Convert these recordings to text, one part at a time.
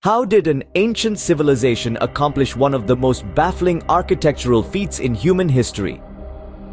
How did an ancient civilization accomplish one of the most baffling architectural feats in human history?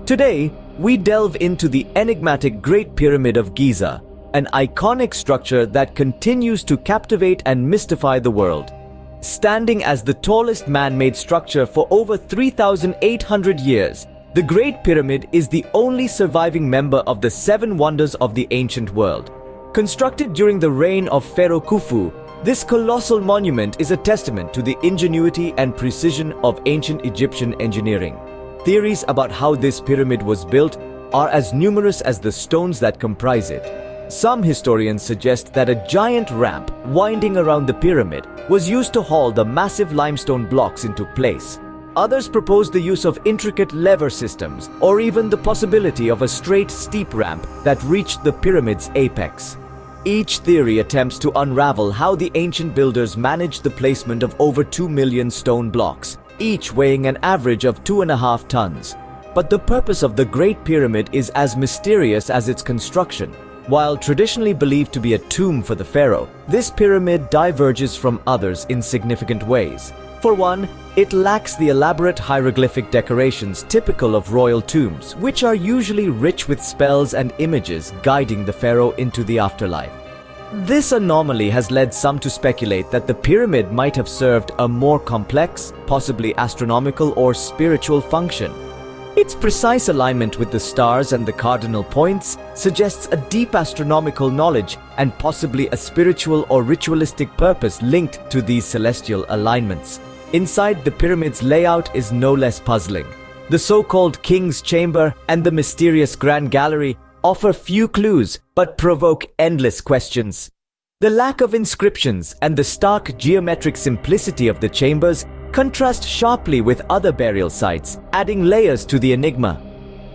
Today, we delve into the enigmatic Great Pyramid of Giza, an iconic structure that continues to captivate and mystify the world. Standing as the tallest man-made structure for over 3,800 years, the Great Pyramid is the only surviving member of the Seven Wonders of the ancient world. Constructed during the reign of Pharaoh Khufu, this colossal monument is a testament to the ingenuity and precision of ancient Egyptian engineering. Theories about how this pyramid was built are as numerous as the stones that comprise it. Some historians suggest that a giant ramp winding around the pyramid was used to haul the massive limestone blocks into place. Others propose the use of intricate lever systems, or even the possibility of a straight, steep ramp that reached the pyramid's apex. Each theory attempts to unravel how the ancient builders managed the placement of over 2 million stone blocks, each weighing an average of 2.5 tons. But the purpose of the Great Pyramid is as mysterious as its construction. While traditionally believed to be a tomb for the pharaoh, this pyramid diverges from others in significant ways. For one, it lacks the elaborate hieroglyphic decorations typical of royal tombs, which are usually rich with spells and images guiding the pharaoh into the afterlife. This anomaly has led some to speculate that the pyramid might have served a more complex, possibly astronomical or spiritual function. Its precise alignment with the stars and the cardinal points suggests a deep astronomical knowledge and possibly a spiritual or ritualistic purpose linked to these celestial alignments. Inside, the pyramid's layout is no less puzzling. The so-called King's Chamber and the mysterious Grand Gallery offer few clues but provoke endless questions. The lack of inscriptions and the stark geometric simplicity of the chambers contrast sharply with other burial sites, adding layers to the enigma.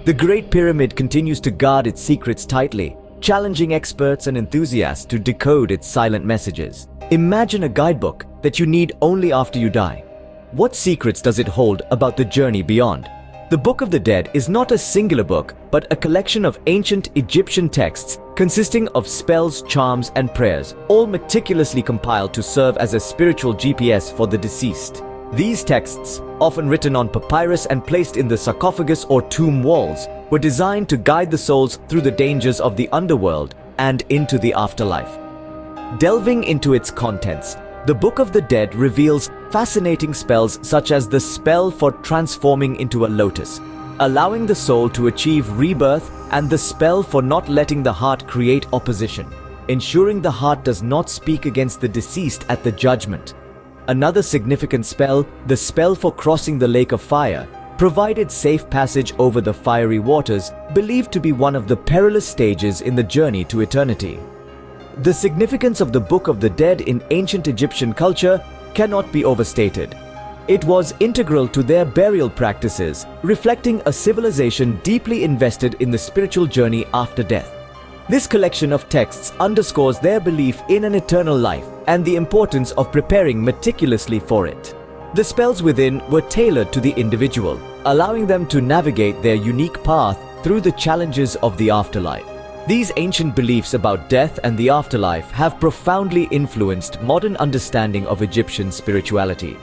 The Great Pyramid continues to guard its secrets tightly, challenging experts and enthusiasts to decode its silent messages. Imagine a guidebook that you need only after you die. What secrets does it hold about the journey beyond? The Book of the Dead is not a singular book, but a collection of ancient Egyptian texts consisting of spells, charms, and prayers, all meticulously compiled to serve as a spiritual GPS for the deceased. These texts, often written on papyrus and placed in the sarcophagus or tomb walls, were designed to guide the souls through the dangers of the underworld and into the afterlife. Delving into its contents, the Book of the Dead reveals fascinating spells such as the spell for transforming into a lotus, allowing the soul to achieve rebirth, and the spell for not letting the heart create opposition, ensuring the heart does not speak against the deceased at the judgment. Another significant spell, the spell for crossing the lake of fire, provided safe passage over the fiery waters, believed to be one of the perilous stages in the journey to eternity. The significance of the Book of the Dead in ancient Egyptian culture cannot be overstated. It was integral to their burial practices, reflecting a civilization deeply invested in the spiritual journey after death. This collection of texts underscores their belief in an eternal life and the importance of preparing meticulously for it. The spells within were tailored to the individual, allowing them to navigate their unique path through the challenges of the afterlife. These ancient beliefs about death and the afterlife have profoundly influenced modern understanding of Egyptian spirituality.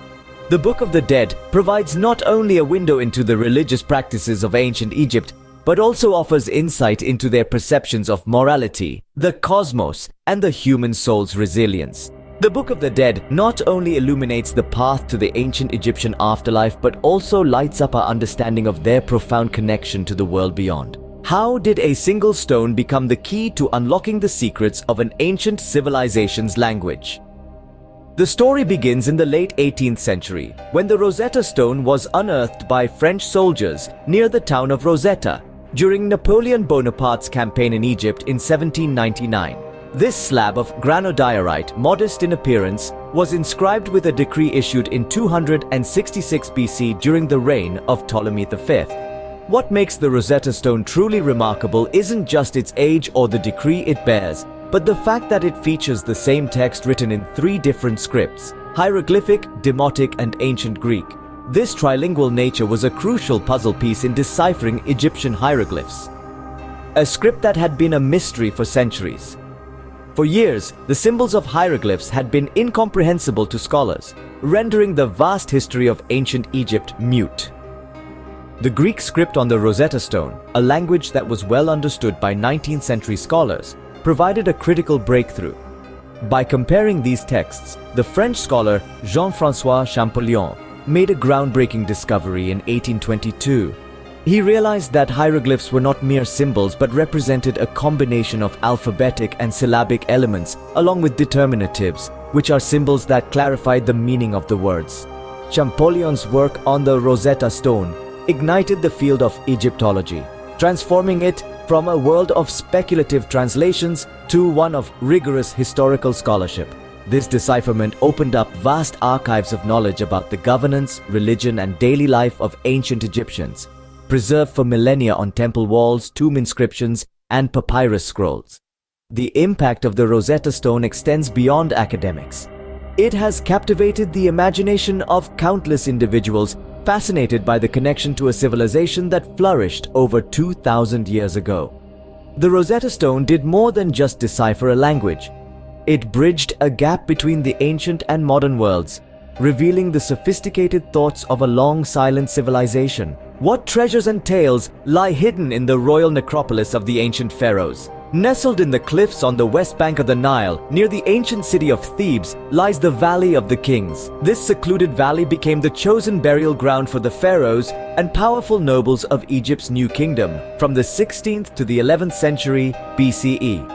The Book of the Dead provides not only a window into the religious practices of ancient Egypt, but also offers insight into their perceptions of morality, the cosmos, and the human soul's resilience. The Book of the Dead not only illuminates the path to the ancient Egyptian afterlife, but also lights up our understanding of their profound connection to the world beyond. How did a single stone become the key to unlocking the secrets of an ancient civilization's language? The story begins in the late 18th century, when the Rosetta Stone was unearthed by French soldiers near the town of Rosetta during Napoleon Bonaparte's campaign in Egypt in 1799. This slab of granodiorite, modest in appearance, was inscribed with a decree issued in 266 BC during the reign of Ptolemy V. What makes the Rosetta Stone truly remarkable isn't just its age or the decree it bears, but the fact that it features the same text written in 3 different scripts: hieroglyphic, demotic, and ancient Greek. This trilingual nature was a crucial puzzle piece in deciphering Egyptian hieroglyphs, a script that had been a mystery for centuries. For years, the symbols of hieroglyphs had been incomprehensible to scholars, rendering the vast history of ancient Egypt mute. The Greek script on the Rosetta Stone, a language that was well understood by 19th century scholars, provided a critical breakthrough. By comparing these texts, the French scholar Jean-François Champollion made a groundbreaking discovery in 1822. He realized that hieroglyphs were not mere symbols but represented a combination of alphabetic and syllabic elements along with determinatives, which are symbols that clarified the meaning of the words. Champollion's work on the Rosetta Stone ignited the field of Egyptology, transforming it from a world of speculative translations to one of rigorous historical scholarship. This decipherment opened up vast archives of knowledge about the governance, religion, and daily life of ancient Egyptians, preserved for millennia on temple walls, tomb inscriptions, and papyrus scrolls. The impact of the Rosetta Stone extends beyond academics. It has captivated the imagination of countless individuals fascinated by the connection to a civilization that flourished over 2,000 years ago. The Rosetta Stone did more than just decipher a language. It bridged a gap between the ancient and modern worlds, revealing the sophisticated thoughts of a long silent civilization. What treasures and tales lie hidden in the royal necropolis of the ancient pharaohs? Nestled in the cliffs on the west bank of the Nile, near the ancient city of Thebes, lies the Valley of the Kings. This secluded valley became the chosen burial ground for the pharaohs and powerful nobles of Egypt's new kingdom from the 16th to the 11th century BCE.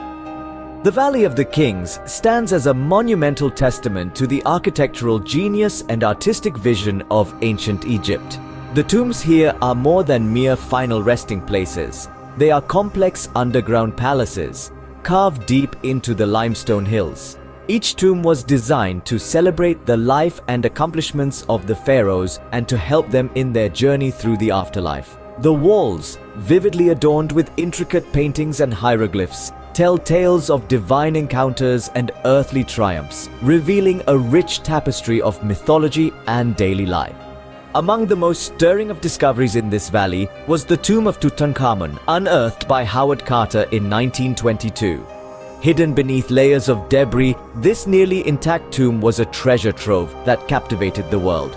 The Valley of the Kings stands as a monumental testament to the architectural genius and artistic vision of ancient Egypt. The tombs here are more than mere final resting places. They are complex underground palaces, carved deep into the limestone hills. Each tomb was designed to celebrate the life and accomplishments of the pharaohs and to help them in their journey through the afterlife. The walls, vividly adorned with intricate paintings and hieroglyphs, tell tales of divine encounters and earthly triumphs, revealing a rich tapestry of mythology and daily life. Among the most stirring of discoveries in this valley was the tomb of Tutankhamun, unearthed by Howard Carter in 1922. Hidden beneath layers of debris, this nearly intact tomb was a treasure trove that captivated the world.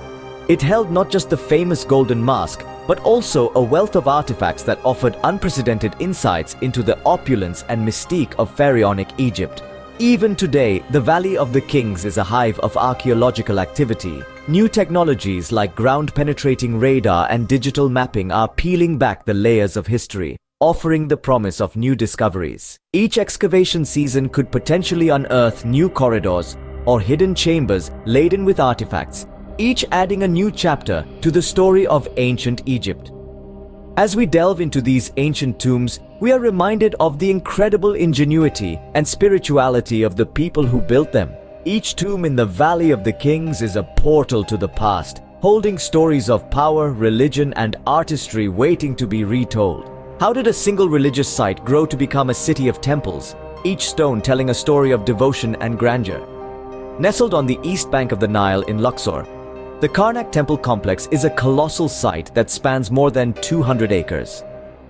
It held not just the famous golden mask, but also a wealth of artifacts that offered unprecedented insights into the opulence and mystique of pharaonic Egypt. Even today, the Valley of the Kings is a hive of archaeological activity. New technologies like ground-penetrating radar and digital mapping are peeling back the layers of history, offering the promise of new discoveries. Each excavation season could potentially unearth new corridors or hidden chambers laden with artifacts, each adding a new chapter to the story of ancient Egypt. As we delve into these ancient tombs, we are reminded of the incredible ingenuity and spirituality of the people who built them. Each tomb in the Valley of the Kings is a portal to the past, holding stories of power, religion, and artistry waiting to be retold. How did a single religious site grow to become a city of temples, each stone telling a story of devotion and grandeur? Nestled on the east bank of the Nile in Luxor, the Karnak Temple complex is a colossal site that spans more than 200 acres.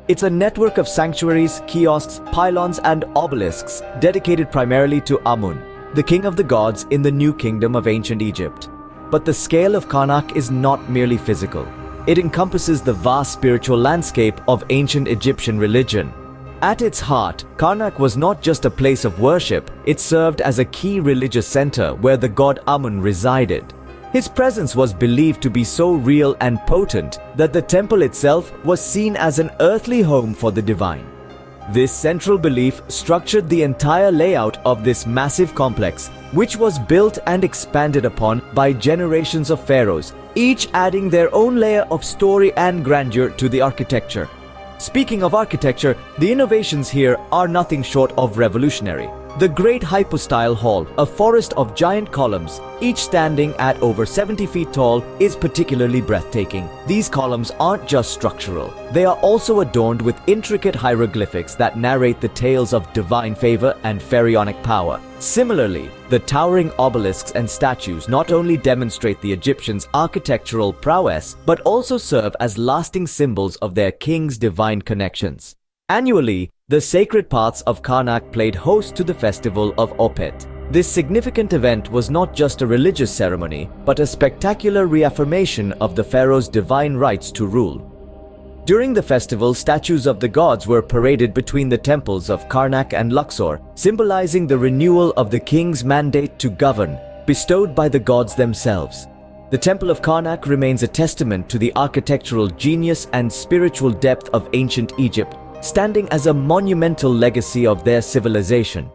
It's a network of sanctuaries, kiosks, pylons, and obelisks dedicated primarily to Amun, the king of the gods in the new kingdom of ancient Egypt. But the scale of Karnak is not merely physical. It encompasses the vast spiritual landscape of ancient Egyptian religion. At its heart, Karnak was not just a place of worship, it served as a key religious center where the god Amun resided. His presence was believed to be so real and potent that the temple itself was seen as an earthly home for the divine. This central belief structured the entire layout of this massive complex, which was built and expanded upon by generations of pharaohs, each adding their own layer of story and grandeur to the architecture. Speaking of architecture, the innovations here are nothing short of revolutionary. The Great Hypostyle Hall, a forest of giant columns, each standing at over 70 feet tall, is particularly breathtaking. These columns aren't just structural. They are also adorned with intricate hieroglyphics that narrate the tales of divine favor and pharaonic power. Similarly, the towering obelisks and statues not only demonstrate the Egyptians' architectural prowess, but also serve as lasting symbols of their kings' divine connections. Annually, the sacred paths of Karnak played host to the festival of Opet. This significant event was not just a religious ceremony, but a spectacular reaffirmation of the pharaoh's divine rights to rule. During the festival, statues of the gods were paraded between the temples of Karnak and Luxor, symbolizing the renewal of the king's mandate to govern, bestowed by the gods themselves. The Temple of Karnak remains a testament to the architectural genius and spiritual depth of ancient Egypt, standing as a monumental legacy of their civilization.